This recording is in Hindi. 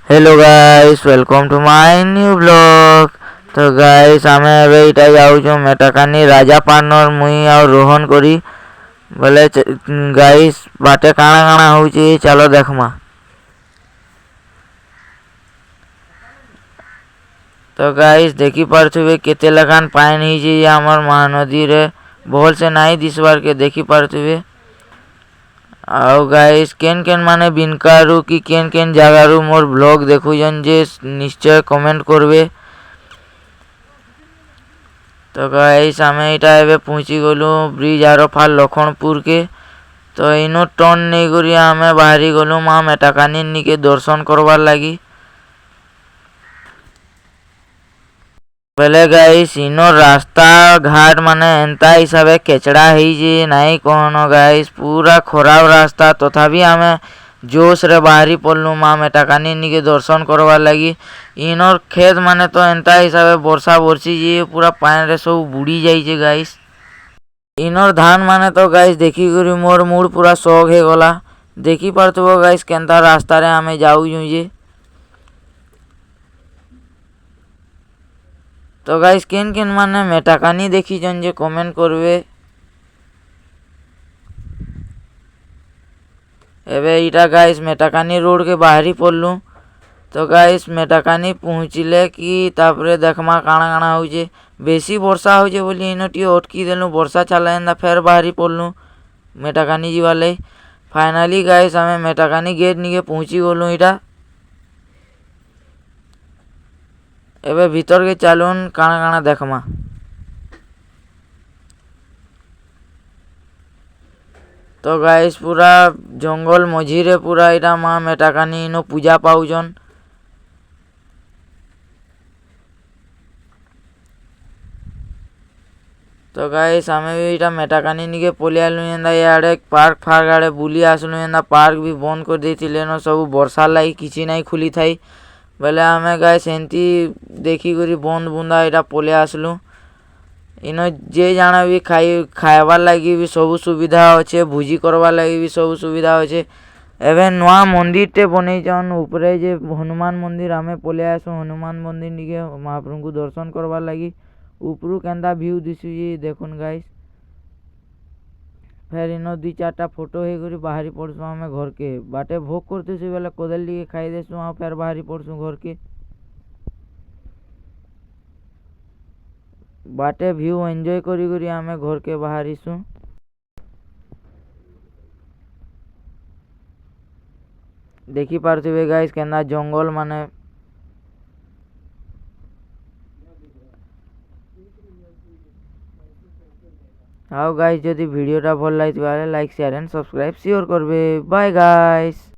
Hello guys, welcome to my new blog. तो गाइस आमे एबे इटा जाऊँ मेटाकानी राजा पार्टनर मुई और रोहन करी बोले गाइस बाटे काଣା काଣା होउची चलो देखमा। तो गाइस देखी पारथुबे केते लगान पानी हिची हमर महानदी रे बोल से नहीं दिसबार के देखी पारथुबे। आओ गाइस केन केन माने बिनकारु कि केन केन जगारू मोर ब्लॉग देखुजन जे निश्चय कमेंट करबे। तो गाइस आमे इटा एबे पहुंची गलु ब्रिज आरफार लखनपुर के। तो इनो टर्न नहीं करी आमे बाहरी गलु माँ मेटाकानी निके दर्शन करवार लगी। पहले गाइस इनो रास्ता घाट माने एंता हिसाबे केचड़ा ही जी नहीं कहनो गाइस पूरा खराब रास्ता तथापि आमे जोश रे बाहरी पड़लु माँ मेटाकानी निके दर्शन करवार लगी। इनर खेत माने तो एंता हिसाबे वर्षा वर्षी जी पूरा पानी रे सब बुड़ी जाइए गाइस। इनर धान माने तो गाइस देखी करी मोर मूड पूरा शौक है गला। देखी पारथुबो गाइस केंता रास्ता रे आमे जाऊ जे। तो गाइस केन केन माने मेटाकानी देखी जन जे कमेंट करबे। एबे इटा गाइस मेटाकानी रोड के बाहरी पड़लु। तो गाइस मेटाकानी पहुँचले कि तापरे देखमा काଣା काଣା होउचे बेसी वर्षा होउचे बोली इनो टी अटकी देलु वर्षा चला एंदा फेर बाहरी पड़लु मेटाकानी जीवाले। फाइनली गाइस आमे मेटाकानी गेट निके पहुँची गलु इटा। एबे भीतर के चालून काଣା काଣା देखमा। तो गाइस पूरा जंगल मझीरे पूरा इटा माँ मेटाकानी इनो पूजा पाउजन। तो गाइस आमे भी इटा मेटाकानी निके पले आलु एंदा याडे पार्क फार्क आड़े बुली आसलु एंदा पार्क भी बंद कर देथिले न सब वर्षा लाई किछि नहीं खुली थाई बोले आमे गाइस एंती देखी करी बंद बुंदा इटा पले आसलु। इनो जे जाना भी खाइबार लगी भी सब सुविधा अच्छे भुजी करवार लगी भी सब सुविधा अच्छे। एबे नवा मंदिर टे बनईचन ऊपरे जे हनुमान मंदिर आमे पले आसु हनुमान मंदिर निके महाप्रभु को दर्शन करवार लगी। ऊपरू केंदा व्यू दिसुजी देखुन गाइस। फिर इनो दुई चारटा फोटो हे करी बाहरी पड़सु आमे घर के बाटे भोग करतेसु बेले कोदल लिगे खाई देसु आ फिर बाहरी पड़सु घर के बाटे व्यू एंजॉय करी करी आमे घर के बाहरीसु। देखी पारथुबे गाइस केंदा जंगल माने। आओ गाइस जदि वीडियोटा भल लागिथिबा लाइक शेयर एंड सब्सक्राइब सियोर करबे। Bye guys.